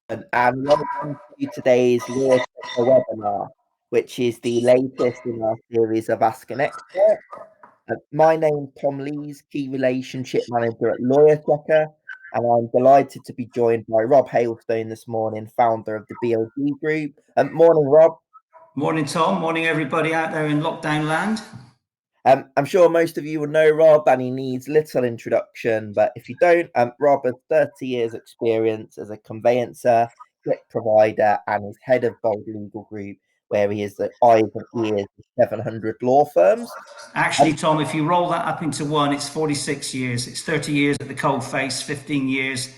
and welcome to today's Lawyer Tracker webinar, which is the latest in our series of Ask an Expert. My name's Tom Lees, Key Relationship Manager at Lawyer Tracker, and I'm delighted to be joined by Rob Hailstone this morning, founder of the BLG Group. Morning, Rob. Morning, Tom. Morning, everybody out there in lockdown land. I'm sure most of you will know Rob, and he needs little introduction. But if you don't, Rob has 30 years' experience as a conveyancer, flip provider, and is head of Bold Legal Group, where he is the eyes and ears of 700 law firms. Actually, Tom, if you roll that up into one, it's 46 years. It's 30 years at the cold face, 15 years,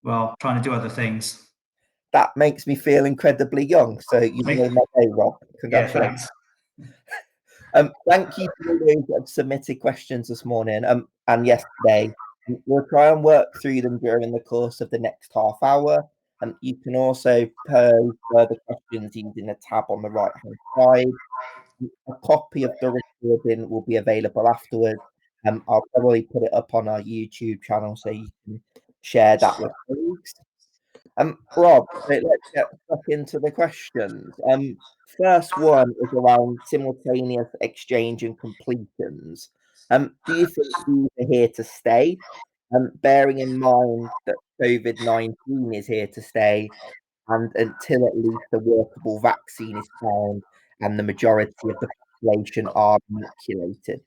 well, trying to do other things. That makes me feel incredibly young. So you made my day, Rob. Congratulations. Thank you to all those that have submitted questions this morning and yesterday. We'll try and work through them during the course of the next half hour. And you can also pose further questions using the tab on the right-hand side. A copy of the recording will be available afterwards. I'll probably put it up on our YouTube channel so you can share that with colleagues. Rob, let's get stuck into the questions. First one is around simultaneous exchange and completions. Do you think these are here to stay? Bearing in mind that COVID-19 is here to stay, and until at least a workable vaccine is found and the majority of the population are inoculated.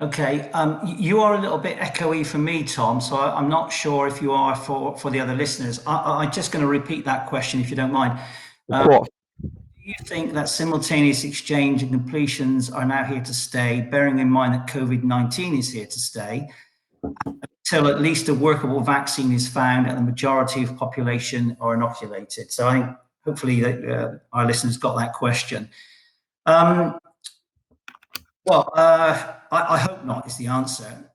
Okay, you are a little bit echoey for me, Tom, so I'm not sure if you are for the other listeners. I'm just going to repeat that question if you don't mind. Of course. Do you think that simultaneous exchange and completions are now here to stay, bearing in mind that COVID-19 is here to stay, until at least a workable vaccine is found and the majority of population are inoculated? So I think hopefully that, our listeners got that question. I hope not is the answer.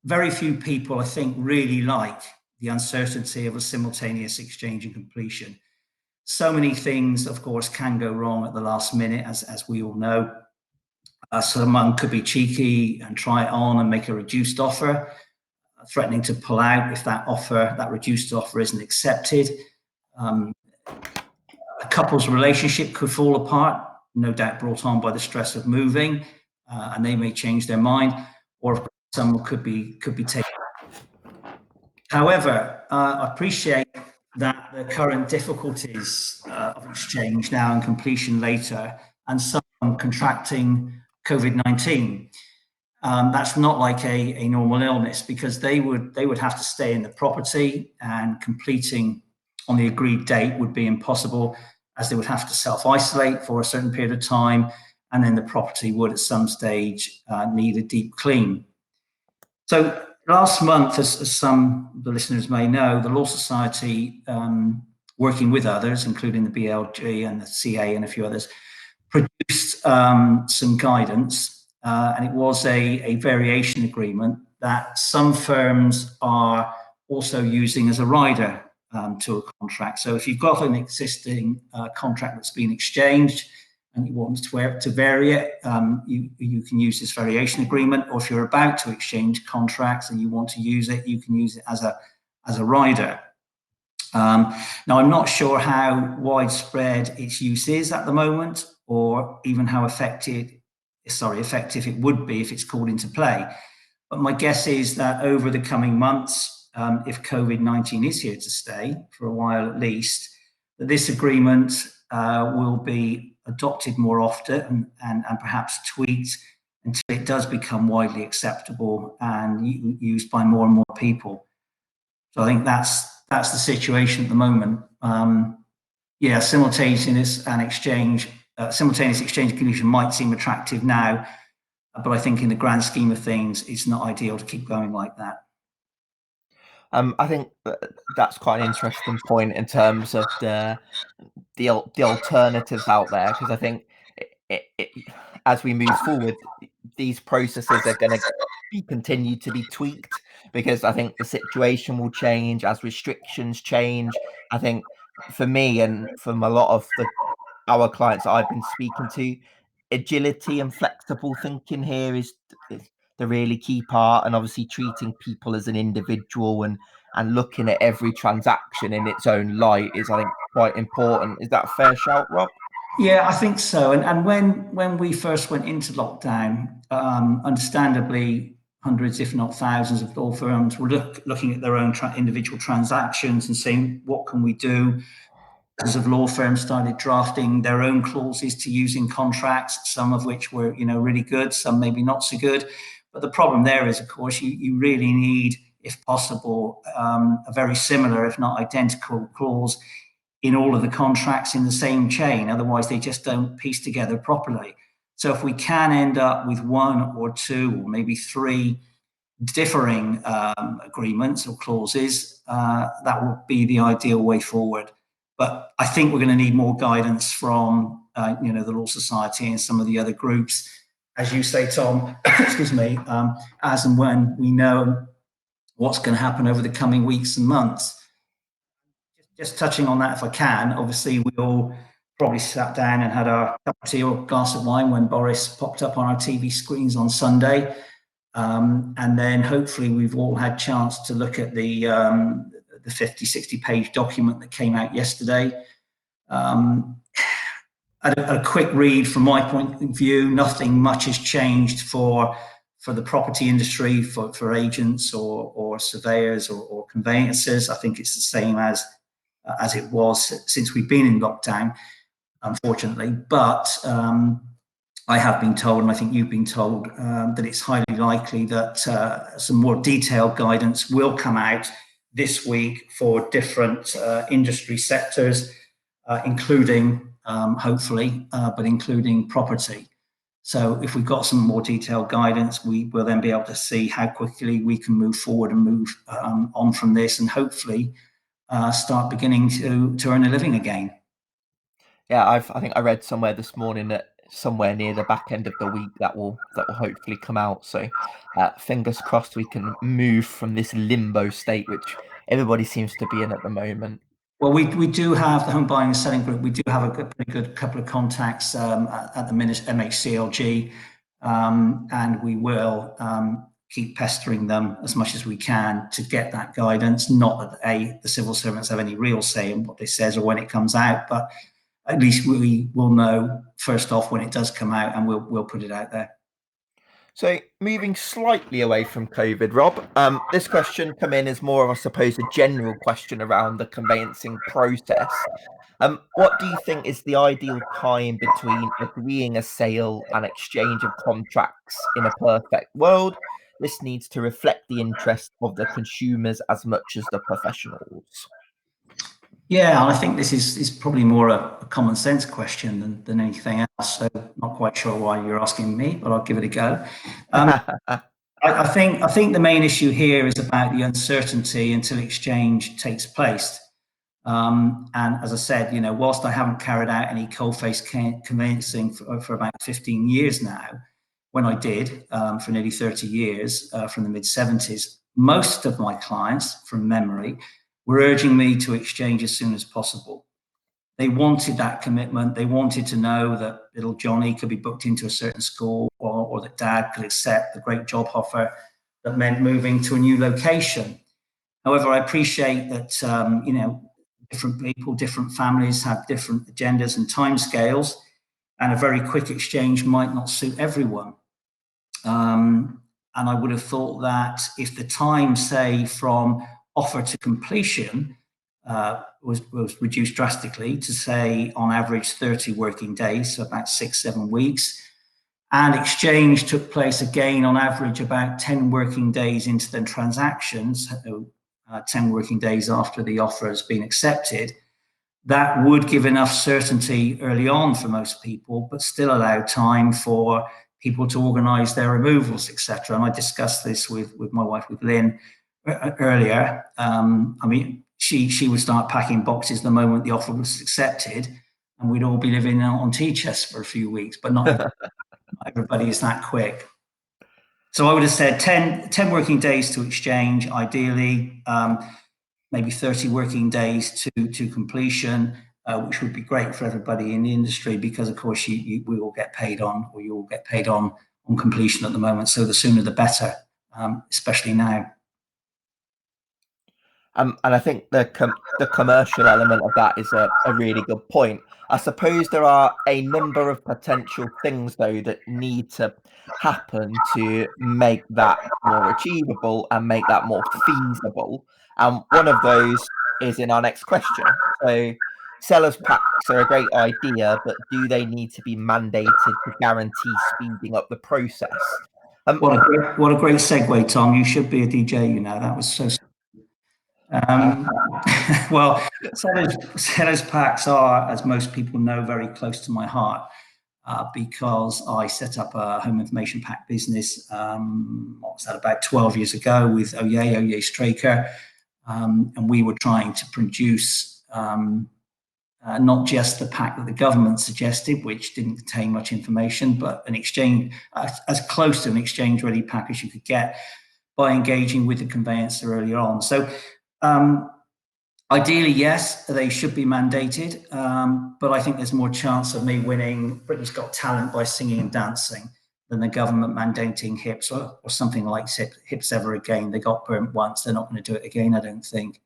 Very few people, I think, really like the uncertainty of a simultaneous exchange and completion. So many things, of course, can go wrong at the last minute, as we all know. Someone could be cheeky and try it on and make a reduced offer, threatening to pull out if that reduced offer isn't accepted. A couple's relationship could fall apart, no doubt brought on by the stress of moving, and they may change their mind, or someone could be taken. However, I appreciate that the current difficulties of exchange now and completion later, and someone contracting COVID-19, that's not like a normal illness, because they would have to stay in the property, and completing on the agreed date would be impossible, as they would have to self-isolate for a certain period of time, and then the property would at some stage need a deep clean. So last month, as some of the listeners may know, the Law Society, working with others, including the BLG and the CA and a few others, produced some guidance, and it was a variation agreement that some firms are also using as a rider to a contract. So if you've got an existing contract that's been exchanged and you want to vary it, you can use this variation agreement. Or if you're about to exchange contracts and you want to use it, you can use it as a rider. Now, I'm not sure how widespread its use is at the moment, or even how effective it would be if it's called into play. But my guess is that over the coming months, if COVID-19 is here to stay for a while at least, that this agreement will be adopted more often and perhaps tweaked until it does become widely acceptable and used by more and more people. So I think that's the situation at the moment. Simultaneous exchange completion might seem attractive now, but I think in the grand scheme of things, it's not ideal to keep going like that. I think that's quite an interesting point in terms of the alternatives out there, because I think as we move forward, these processes are going to continue to be tweaked, because I think the situation will change as restrictions change. I think for me and from a lot of our clients that I've been speaking to, agility and flexible thinking here is the really key part, and obviously treating people as an individual and looking at every transaction in its own light is, I think, quite important. Is that a fair shout, Rob? Yeah, I think so. And when we first went into lockdown, understandably, hundreds, if not thousands, of law firms were looking at their own individual transactions and saying, what can we do? Because of law firms started drafting their own clauses to use in contracts, some of which were, really good, some maybe not so good. But the problem there is, of course, you really need, if possible, a very similar, if not identical, clause in all of the contracts in the same chain. Otherwise, they just don't piece together properly. So if we can end up with one or two or maybe three differing agreements or clauses, that would be the ideal way forward. But I think we're going to need more guidance from, the Law Society and some of the other groups, as you say, Tom. excuse me, as and when we know what's going to happen over the coming weeks and months. Just touching on that, if I can, obviously we all probably sat down and had our cup of tea or glass of wine when Boris popped up on our TV screens on Sunday. And then hopefully we've all had a chance to look at the 50, 60 page document that came out yesterday. A quick read from my point of view, nothing much has changed for the property industry, for agents or surveyors or conveyancers. I think it's the same as it was since we've been in lockdown, unfortunately. But I have been told, and I think you've been told, that it's highly likely that some more detailed guidance will come out this week for different industry sectors, including, hopefully, but including property. So if we've got some more detailed guidance, we will then be able to see how quickly we can move forward and move on from this, and hopefully start beginning to earn a living again. Yeah, I think I read somewhere this morning that somewhere near the back end of the week that will hopefully come out. So fingers crossed we can move from this limbo state which everybody seems to be in at the moment. Well, we do have the Home Buying and Selling Group. We do have a pretty good couple of contacts at the minute, MHCLG, and we will keep pestering them as much as we can to get that guidance. Not that the civil servants have any real say in what this says or when it comes out, but at least we will know first off when it does come out, and we'll put it out there. So moving slightly away from COVID, Rob, this question come in as more of, I suppose, a general question around the conveyancing process. What do you think is the ideal time between agreeing a sale and exchange of contracts in a perfect world? This needs to reflect the interest of the consumers as much as the professionals. Yeah, I think this is probably more a common sense question than anything else. So not quite sure why you're asking me, but I'll give it a go. I think the main issue here is about the uncertainty until exchange takes place. And as I said, whilst I haven't carried out any coalface conveyancing for about 15 years now, when I did for nearly 30 years from the mid-70s, most of my clients, from memory, were urging me to exchange as soon as possible. They wanted that commitment. They wanted to know that little Johnny could be booked into a certain school, or that dad could accept the great job offer that meant moving to a new location. However, I appreciate that, different people, different families have different agendas and timescales, and a very quick exchange might not suit everyone. And I would have thought that if the time, say, from offer to completion was reduced drastically to, say, on average 30 working days, so about 6-7 weeks, and exchange took place again on average about 10 working days into the transactions, 10 working days after the offer has been accepted, that would give enough certainty early on for most people, but still allow time for people to organise their removals, etc. And I discussed this with my wife, with Lynn, earlier. She would start packing boxes the moment the offer was accepted, and we'd all be living out on tea chests for a few weeks, but not everybody is that quick. So I would have said 10 working days to exchange, ideally, maybe 30 working days to completion, which would be great for everybody in the industry, because of course we all get paid on, or you all get paid on on completion at the moment. So the sooner the better, especially now. And I think the commercial element of that is a really good point. I suppose there are a number of potential things though that need to happen to make that more achievable and make that more feasible. And one of those is in our next question. So sellers packs are a great idea, but do they need to be mandated to guarantee speeding up the process? What a great segue, Tom. You should be a DJ, you know. That was so. Well, sellers packs are, as most people know, very close to my heart because I set up a home information pack business. What was that, about 12 years ago with Oye Straker, and we were trying to produce not just the pack that the government suggested, which didn't contain much information, but an exchange as close to an exchange-ready pack as you could get by engaging with the conveyancer earlier on. So ideally, yes, they should be mandated, but I think there's more chance of me winning Britain's Got Talent by singing and dancing than the government mandating HIPs or something like HIPs ever again. They got burnt once, they're not going to do it again, I don't think.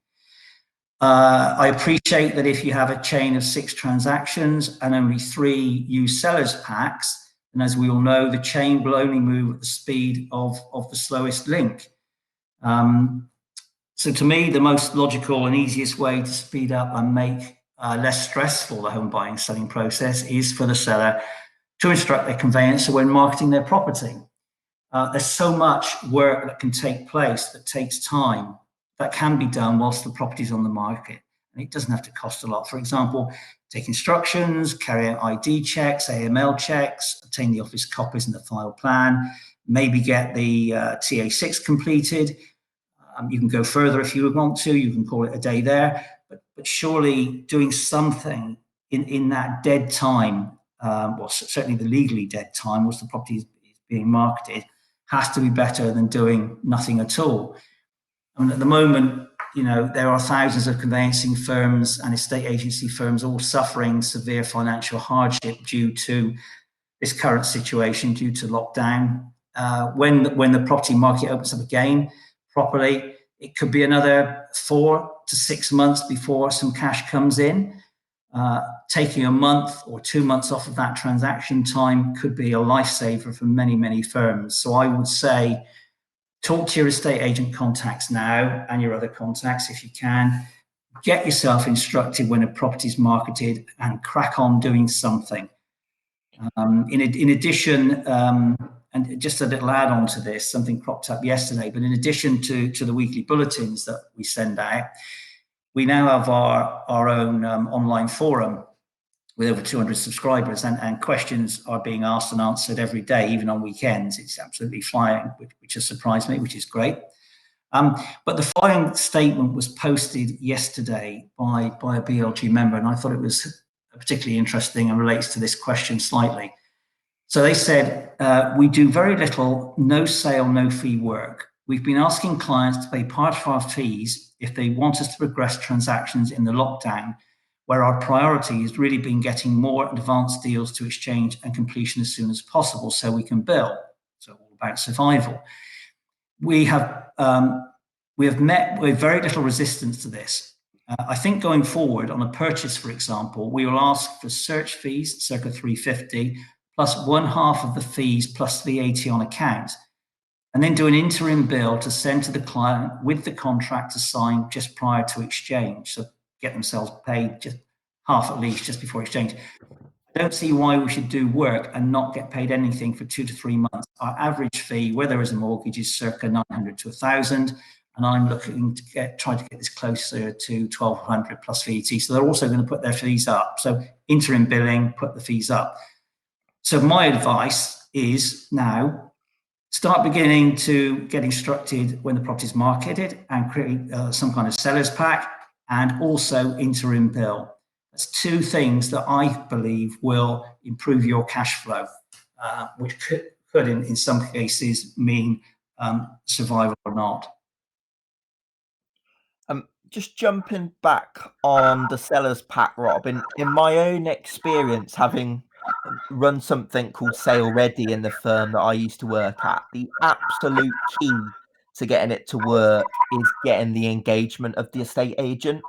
I appreciate that if you have a chain of 6 transactions and only 3 use sellers packs, and as we all know, the chain will only move at the speed of the slowest link. So to me, the most logical and easiest way to speed up and make less stressful the home buying selling process is for the seller to instruct their conveyancer when marketing their property. There's so much work that can take place that takes time that can be done whilst the property is on the market. And it doesn't have to cost a lot. For example, take instructions, carry out ID checks, AML checks, obtain the office copies and the file plan, maybe get the TA6 completed. You can go further if you want to, you can call it a day there, but surely doing something in that dead time, well, certainly the legally dead time, whilst the property is being marketed, has to be better than doing nothing at all. I mean, at the moment, you know, there are thousands of conveyancing firms and estate agency firms all suffering severe financial hardship due to this current situation, due to lockdown. When the property market opens up again properly, it could be another 4 to 6 months before some cash comes in. Taking a month or 2 months off of that transaction time could be a lifesaver for many, many firms. So I would say, talk to your estate agent contacts now and your other contacts if you can. Get yourself instructed when a property is marketed and crack on doing something. In addition, and just a little add on to this, something cropped up yesterday, but in addition to the weekly bulletins that we send out, we now have our own online forum with over 200 subscribers, and questions are being asked and answered every day, even on weekends. It's absolutely flying, which has surprised me, which is great. But the following statement was posted yesterday by a BLG member, and I thought it was particularly interesting and relates to this question slightly. So they said, we do very little no sale, no fee work. We've been asking clients to pay part of our fees if they want us to progress transactions in the lockdown, where our priority has really been getting more advanced deals to exchange and completion as soon as possible so we can bill. So all about survival. We have met with very little resistance to this. I think going forward on a purchase, for example, we will ask for search fees, circa 350, plus 1/2 of the fees plus VAT on account, and then do an interim bill to send to the client with the contract to sign just prior to exchange. So get themselves paid just half at least just before exchange. I don't see why we should do work and not get paid anything for 2 to 3 months. Our average fee, where there is a mortgage, is circa 900 to 1,000, and I'm looking to try to get this closer to 1,200 plus VAT. So they're also going to put their fees up. So interim billing, put the fees up. So my advice is now start beginning to get instructed when the property is marketed and create some kind of seller's pack, and also interim bill. That's 2 things that I believe will improve your cash flow, which could in some cases mean survival or not. Just jumping back on the seller's pack, Rob, in my own experience, having run something called Sale Ready in the firm that I used to work at. The absolute key to getting it to work is getting the engagement of the estate agent.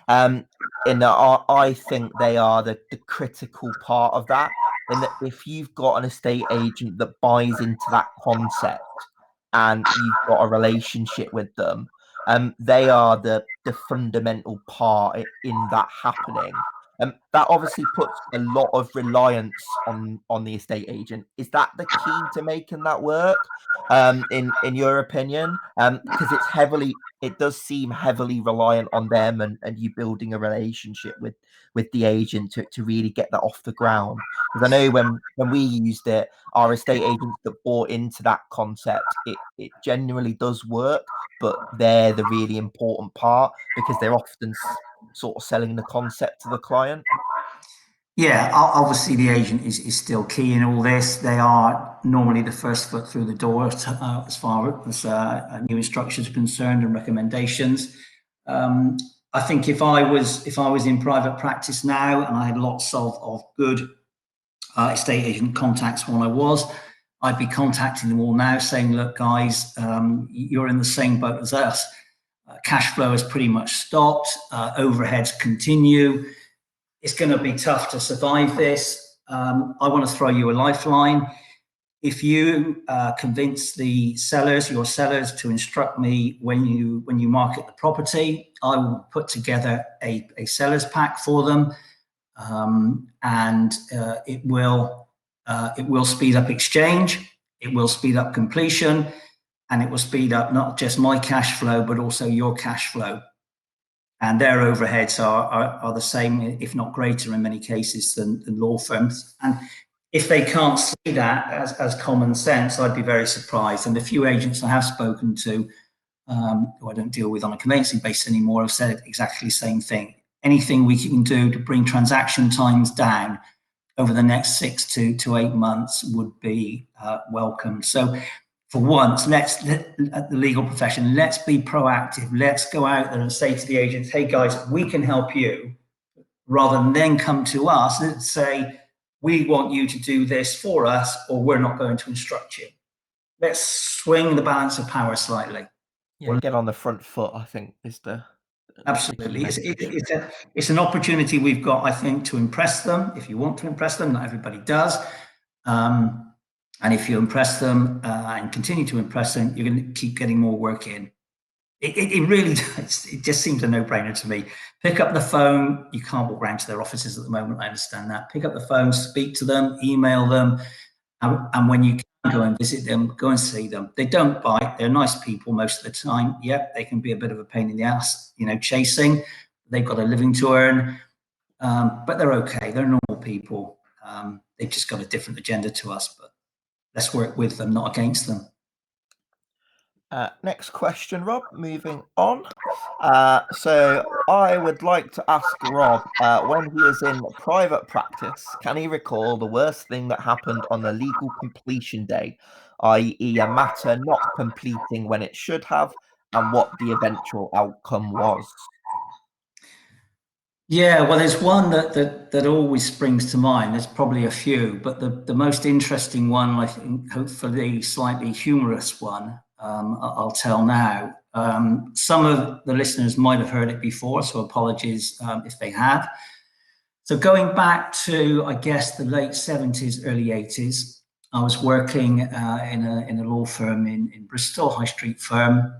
And I think they are the critical part of that. In that, if you've got an estate agent that buys into that concept and you've got a relationship with them, they are the fundamental part in that happening. That obviously puts a lot of reliance on the estate agent. Is that the key to making that work? In your opinion? Because it does seem heavily reliant on them and you building a relationship with the agent to really get that off the ground. Because I know when we used it, our estate agents that bought into that concept, it generally does work, but they're the really important part because they're often sort of selling the concept to the client. Yeah, obviously the agent is still key in all this. They are normally the first foot through the door as far as new instructions are concerned and recommendations. I think if I was in private practice now and I had lots of good estate agent contacts when I was, I'd be contacting them all now saying, look, guys, you're in the same boat as us. Cash flow has pretty much stopped. Overheads continue. It's going to be tough to survive this. I want to throw you a lifeline. If you convince your sellers to instruct me when you market the property, I will put together a seller's pack for them, and it will speed up exchange, it will speed up completion, and it will speed up not just my cash flow but also your cash flow. And their overheads are the same, if not greater in many cases than law firms. And if they can't see that as common sense, I'd be very surprised. And the few agents I have spoken to, who I don't deal with on a conveyancing basis anymore, have said exactly the same thing. Anything we can do to bring transaction times down over the next 6 to 8 months would be welcome. So for once, at the legal profession, let's be proactive. Let's go out there and say to the agents, hey guys, we can help you, rather than then come to us and say, we want you to do this for us or we're not going to instruct you. Let's swing the balance of power slightly. Yeah, get on the front foot, I think, is the Absolutely. key It's an opportunity we've got, I think, to impress them. If you want to impress them, not everybody does. And if you impress them and continue to impress them, you're going to keep getting more work in. It really does. It just seems a no-brainer to me. Pick up the phone. You can't walk around to their offices at the moment. I understand that. Pick up the phone, speak to them, email them. And when you can go and visit them, go and see them. They don't bite. They're nice people most of the time. Yep, they can be a bit of a pain in the ass, chasing. They've got a living to earn. But they're okay. They're normal people. They've just got a different agenda to us. But let's work with them, not against them. Next question, Rob, moving on. So I would like to ask Rob, when he was in private practice, can he recall the worst thing that happened on the legal completion day, i.e. a matter not completing when it should have, and what the eventual outcome was? Yeah, well, there's one that always springs to mind. There's probably a few, but the most interesting one, I think, hopefully slightly humorous one, I'll tell now. Some of the listeners might have heard it before, so apologies if they have. So going back to, I guess, the late 70s, early 80s, I was working in a law firm in Bristol, high street firm,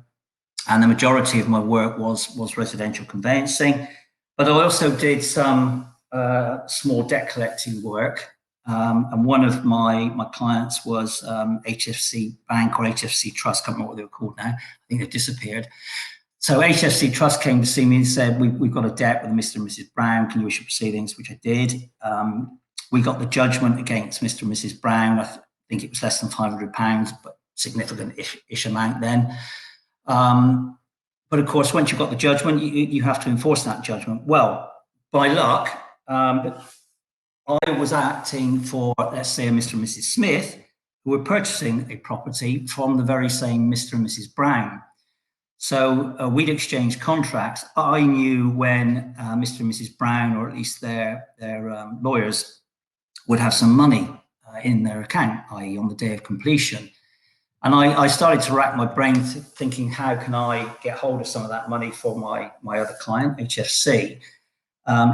and the majority of my work was residential conveyancing. But I also did some small debt collecting work. And one of my clients was HFC Bank or HFC Trust. I can't remember what they were called now. I think they've disappeared. So HFC Trust came to see me and said, we've got a debt with Mr. and Mrs. Brown. Can you issue proceedings? Which I did. We got the judgment against Mr. and Mrs. Brown. I think it was less than £500, but significant-ish amount then. But of course, once you've got the judgment, you have to enforce that judgment. Well, by luck, I was acting for, let's say, a Mr. and Mrs. Smith, who were purchasing a property from the very same Mr. and Mrs. Brown. So we'd exchanged contracts. I knew when Mr. and Mrs. Brown, or at least their lawyers, would have some money in their account, i.e. on the day of completion. And I started to rack my brain thinking, how can I get hold of some of that money for my other client, HFC?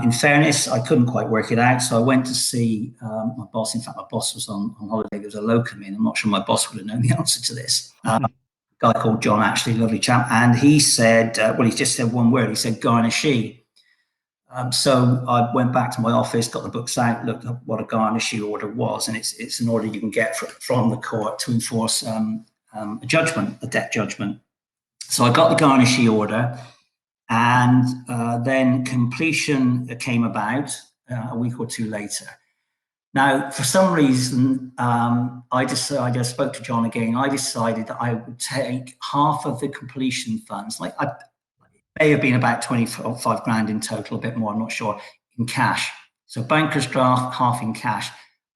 In fairness, I couldn't quite work it out, so I went to see my boss. In fact, my boss was on holiday. There was a locum in. I'm not sure my boss would have known the answer to this. A guy called John, actually, lovely chap. And he said, he just said one word. He said, garnishee. So I went back to my office, got the books out, looked up what a garnishee order was, and it's an order you can get from the court to enforce a judgment, a debt judgment. So I got the garnishee order, and then completion came about a week or two later. Now, for some reason, I spoke to John again. I decided that I would take half of the completion funds, may have been about 25 grand in total, a bit more, I'm not sure, in cash. So banker's draft, half in cash.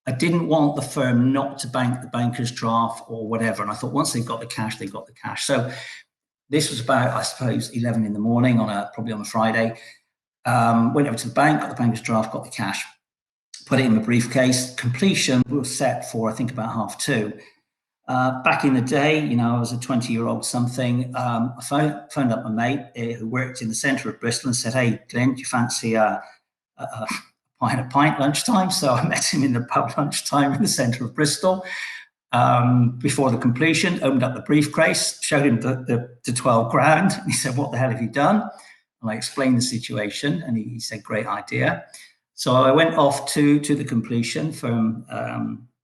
I didn't want the firm not to bank the banker's draft or whatever. And I thought once they've got the cash, they've got the cash. So this was about, I suppose, 11 in the morning probably on a Friday. Went over to the bank, got the banker's draft, got the cash, put it in the briefcase. Completion was set for, I think, about 2:30. Back in the day, I was a 20-year-old something. I phoned up my mate who worked in the centre of Bristol and said, "Hey, Glenn, do you fancy a pint lunchtime?" So I met him in the pub lunchtime in the centre of Bristol before the completion, opened up the briefcase, showed him the 12 grand. And he said, "What the hell have you done?" And I explained the situation, and he said, "Great idea." So I went off to the completion firm.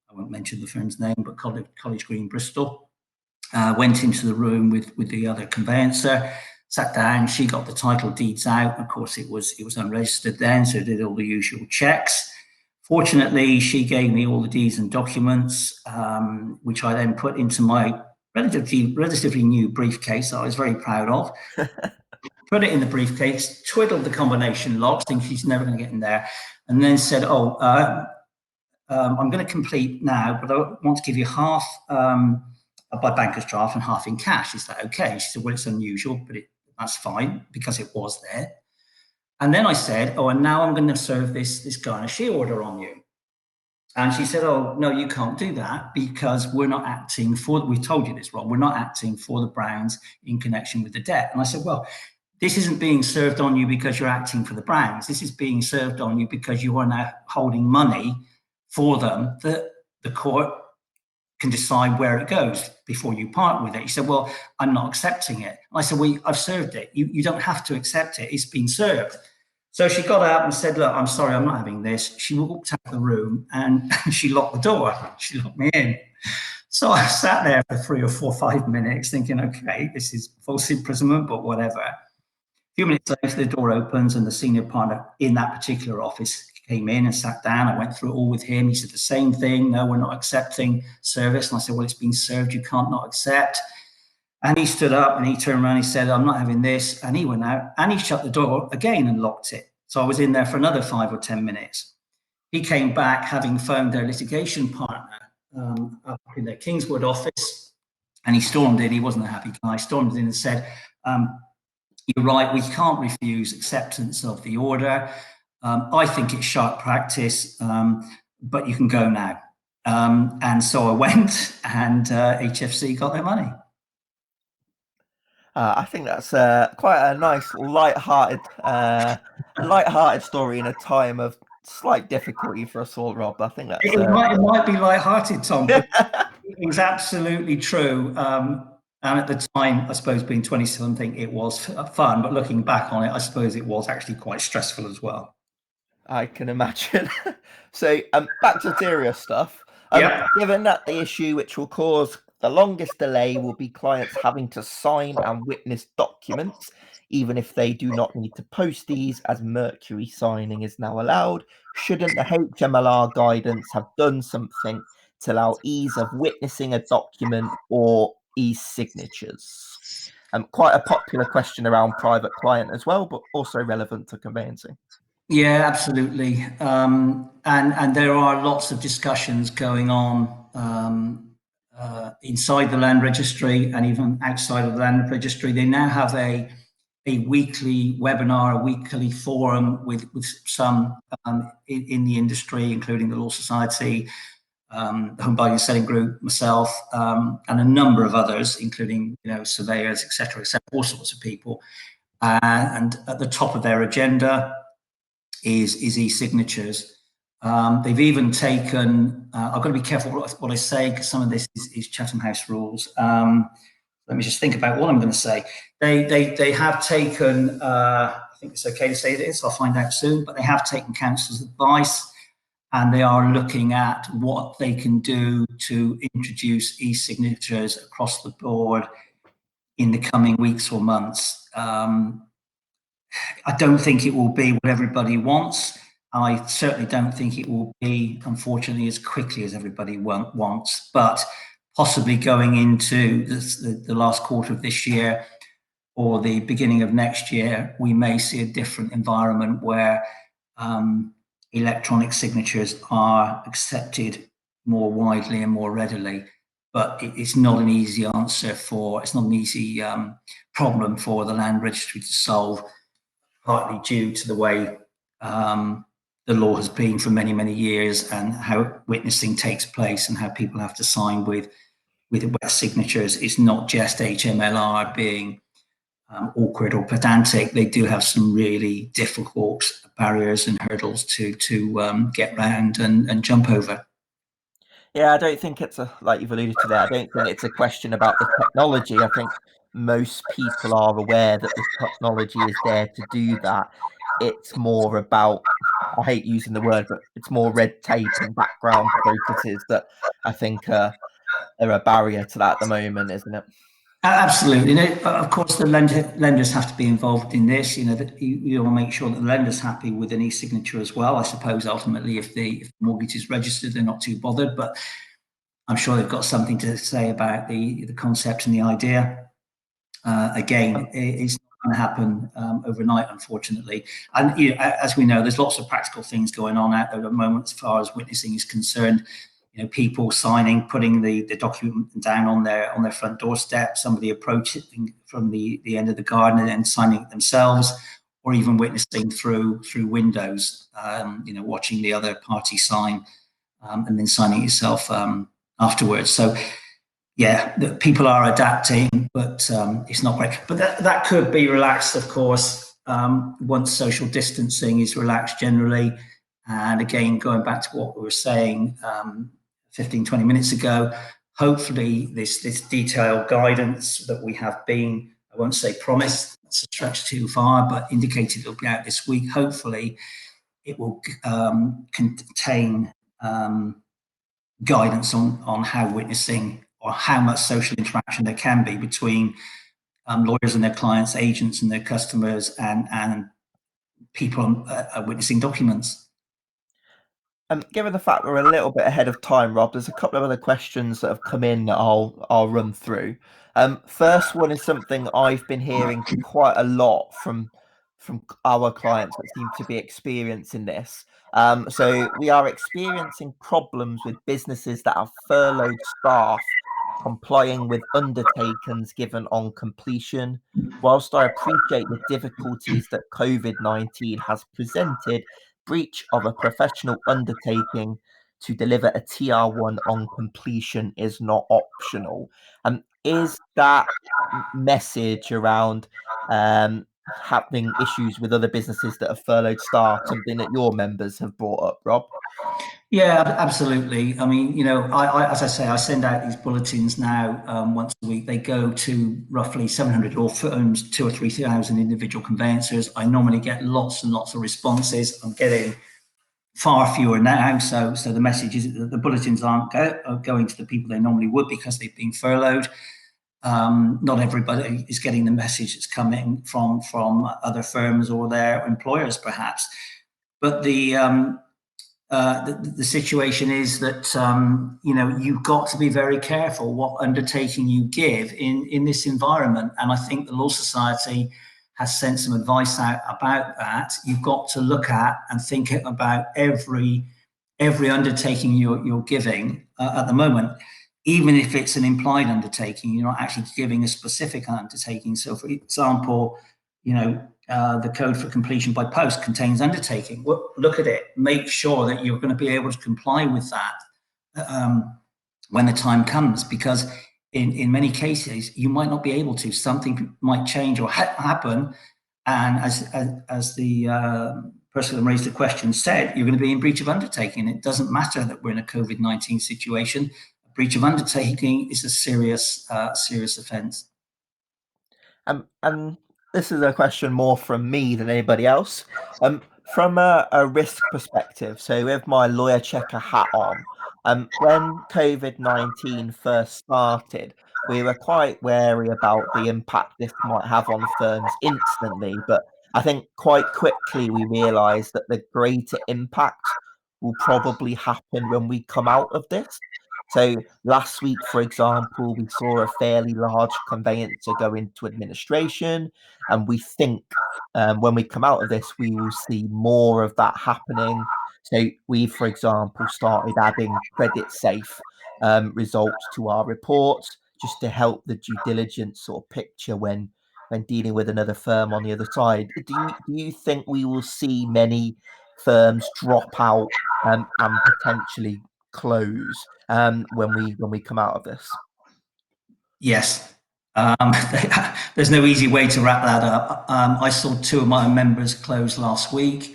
I won't mention the firm's name, but College Green, Bristol. Went into the room with the other conveyancer, sat down. She got the title deeds out. Of course, it was unregistered then, so did all the usual checks. Fortunately, she gave me all the deeds and documents, which I then put into my relatively new briefcase that I was very proud of. Put it in the briefcase, twiddled the combination lock, thinking she's never going to get in there, and then said, I'm going to complete now, but I want to give you half by banker's draft and half in cash. Is that okay? She said, "Well, it's unusual, but that's fine," because it was there. And then I said, "And now I'm going to serve this garnishee order on you." And she said, "Oh, no, you can't do that because we're not acting for, we told you this, Rob, we're not acting for the Browns in connection with the debt." And I said, "Well, this isn't being served on you because you're acting for the Browns. This is being served on you because you are now holding money for them that the court can decide where it goes before you part with it." He said, "Well, I'm not accepting it." I said, "Well, I've served it. You don't have to accept it. It's been served." So she got out and said, "Look, I'm sorry, I'm not having this." She walked out of the room and she locked the door. She locked me in. So I sat there for 3 or 4, 5 minutes thinking, okay, this is false imprisonment, but whatever. A few minutes later, the door opens and the senior partner in that particular office came in and sat down. I went through it all with him. He said the same thing. "No, we're not accepting service." And I said, "Well, it's been served. You can't not accept." And he stood up and he turned around. He said, "I'm not having this." And he went out and he shut the door again and locked it. So I was in there for another 5 or 10 minutes. He came back having phoned their litigation partner up in their Kingswood office, and he stormed in. He wasn't a happy guy. Stormed in and said, "You're right. We can't refuse acceptance of the order. I think it's sharp practice, but you can go now." And so I went, and HFC got their money. I think that's quite a nice, light-hearted story in a time of slight difficulty for us all, Rob. I think that's it might be light-hearted, Tom. But it was absolutely true. And at the time, I suppose being 20-something, it was fun. But looking back on it, I suppose it was actually quite stressful as well. I can imagine. So back to serious stuff. Yep. Given that the issue which will cause the longest delay will be clients having to sign and witness documents, even if they do not need to post these, as Mercury signing is now allowed, shouldn't the HMLR guidance have done something to allow ease of witnessing a document or e-signatures? Quite a popular question around private client as well, but also relevant to conveyancing. Yeah, absolutely. And there are lots of discussions going on inside the land registry and even outside of the land registry. They now have a a weekly webinar, a weekly forum with some in the industry, including the Law Society, the Home Buying and Selling Group, myself, and a number of others, including surveyors, etc., all sorts of people. And at the top of their agenda is e-signatures. They've even taken. I've got to be careful what I say, because some of this is Chatham House rules. Let me just think about what I'm going to say. They have taken. I think it's okay to say this. I'll find out soon. But they have taken council's advice, and they are looking at what they can do to introduce e-signatures across the board in the coming weeks or months. I don't think it will be what everybody wants. I certainly don't think it will be, unfortunately, as quickly as everybody wants, but possibly going into the last quarter of this year or the beginning of next year, we may see a different environment where electronic signatures are accepted more widely and more readily. But it's not an easy answer it's not an easy problem for the Land Registry to solve, partly due to the way the law has been for many, many years, and how witnessing takes place and how people have to sign with wet signatures. It's not just HMLR being awkward or pedantic. They do have some really difficult barriers and hurdles to get round and jump over. Yeah, I don't think it's like you've alluded to there, I don't think it's a question about the technology. I think most people are aware that the technology is there to do that. It's more about, I hate using the word, but it's more red tape and background processes that I think are a barrier to that at the moment, isn't it? Absolutely. Of course, the lenders have to be involved in this. That you want to make sure that the lender's happy with an e-signature as well. I suppose ultimately, if the mortgage is registered, they're not too bothered. But I'm sure they've got something to say about the concept and the idea. Again, it's not going to happen overnight, unfortunately. And as we know, there's lots of practical things going on out there at the moment as far as witnessing is concerned. People signing, putting the document down on their front doorstep, somebody approaching from the end of the garden and then signing it themselves, or even witnessing through windows, watching the other party sign and then signing it yourself afterwards. So yeah, people are adapting, but it's not great. But that could be relaxed, of course, once social distancing is relaxed generally. And again, going back to what we were saying 15, 20 minutes ago, hopefully this detailed guidance that we have been, I won't say promised, that's a stretch too far, but indicated it'll be out this week. Hopefully it will contain guidance on how witnessing or how much social interaction there can be between lawyers and their clients, agents and their customers, and people witnessing documents. Given the fact we're a little bit ahead of time, Rob, there's a couple of other questions that have come in that I'll run through. First one is something I've been hearing quite a lot from our clients that seem to be experiencing this. So we are experiencing problems with businesses that have furloughed staff complying with undertakings given on completion. Whilst I appreciate the difficulties that COVID-19 has presented, breach of a professional undertaking to deliver a TR1 on completion is not optional. Is that message around having issues with other businesses that have furloughed staff something that your members have brought up, Rob? Yeah, absolutely. I mean, I as I say, I send out these bulletins now once a week. They go to roughly 700 law firms, 2,000 or 3,000 individual conveyancers. I normally get lots and lots of responses. I'm getting far fewer now. So the message is that the bulletins aren't going to the people they normally would because they've been furloughed. Not everybody is getting the message that's coming from other firms or their employers, perhaps. But the situation is that you've got to be very careful what undertaking you give in this environment. And I think the Law Society has sent some advice out about that. You've got to look at and think about every undertaking you're giving at the moment, even if it's an implied undertaking. You're not actually giving a specific undertaking. So, for example, the code for completion by post contains undertaking. Well, look at it. Make sure that you're going to be able to comply with that when the time comes, because in many cases you might not be able to. Something might change or happen, and as the person who raised the question said, you're going to be in breach of undertaking. It doesn't matter that we're in a COVID-19 situation. A breach of undertaking is a serious offence. And this is a question more from me than anybody else. From a risk perspective, so with my lawyer checker hat on, when COVID-19 first started, we were quite wary about the impact this might have on firms instantly, but I think quite quickly we realised that the greater impact will probably happen when we come out of this. So last week, for example, we saw a fairly large conveyancer go into administration, and we think when we come out of this, we will see more of that happening. So we, for example, started adding credit safe results to our reports just to help the due diligence sort of picture when dealing with another firm on the other side. Do you think we will see many firms drop out and potentially close when we come out of this? Yes. There's no easy way to wrap that up. I saw two of my members close last week,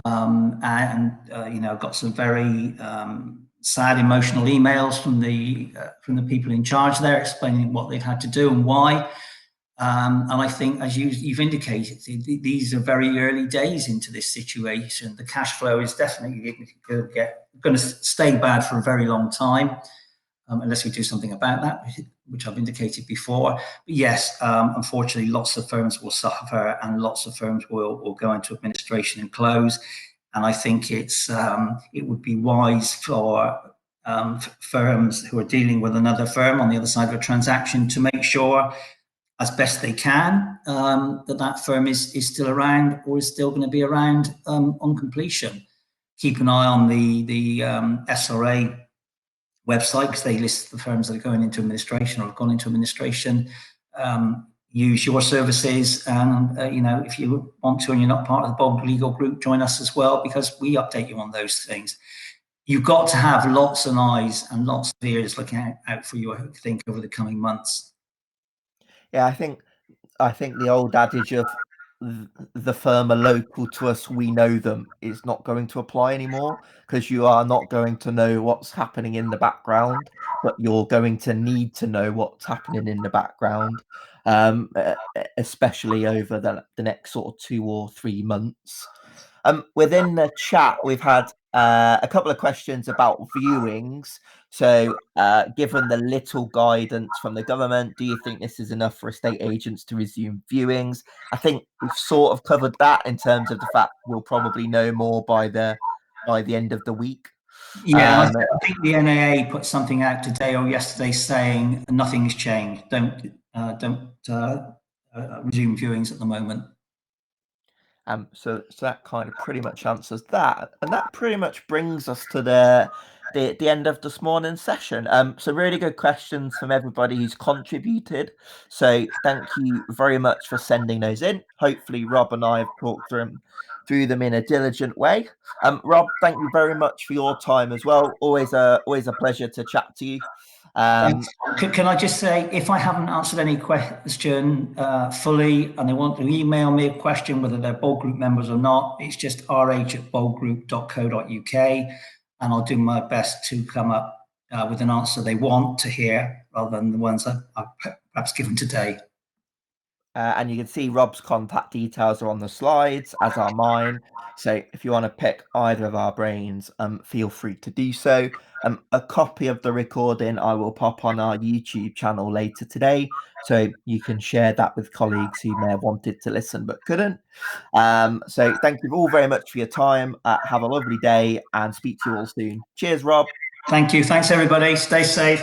and got some very sad, emotional emails from the people in charge there, explaining what they've had to do and why. And I think, as you've indicated, these are very early days into this situation. The cash flow is definitely going to stay bad for a very long time, unless we do something about that, which I've indicated before. But yes, unfortunately, lots of firms will suffer, and lots of firms will go into administration and close. And I think it would be wise for firms who are dealing with another firm on the other side of a transaction to make sure, as best they can, that firm is still around, or is still going to be around on completion. Keep an eye on the SRA website, because they list the firms that are going into administration or have gone into administration. Use your services, and if you want to and you're not part of the Bold Legal Group, join us as well, because we update you on those things. You've got to have lots of eyes and lots of ears looking out for you, I think, over the coming months. Yeah, I think the old adage of the firm are local to us, we know them, is not going to apply anymore, because you are not going to know what's happening in the background, but you're going to need to know what's happening in the background, especially over the next sort of 2 or 3 months. Within the chat, we've had a couple of questions about viewings. So, given the little guidance from the government, do you think this is enough for estate agents to resume viewings? I think we've sort of covered that in terms of the fact we'll probably know more by the end of the week. Yeah, I think the NAA put something out today or yesterday saying nothing's changed. Don't resume viewings at the moment. So that kind of pretty much answers that, and that pretty much brings us to the end of this morning's session. So really good questions from everybody who's contributed. So thank you very much for sending those in. Hopefully, Rob and I have talked through them in a diligent way. Rob, thank you very much for your time as well. Always a pleasure to chat to you. Can I just say, if I haven't answered any question fully, and they want to email me a question, whether they're Bold Group members or not, it's just rh@boldgroup.co.uk, and I'll do my best to come up with an answer they want to hear, rather than the ones I've perhaps given today. And you can see Rob's contact details are on the slides, as are mine. So if you want to pick either of our brains, feel free to do so. A copy of the recording I will pop on our YouTube channel later today, so you can share that with colleagues who may have wanted to listen but couldn't. So thank you all very much for your time. Have a lovely day, and speak to you all soon. Cheers, Rob. Thank you. Thanks, everybody. Stay safe.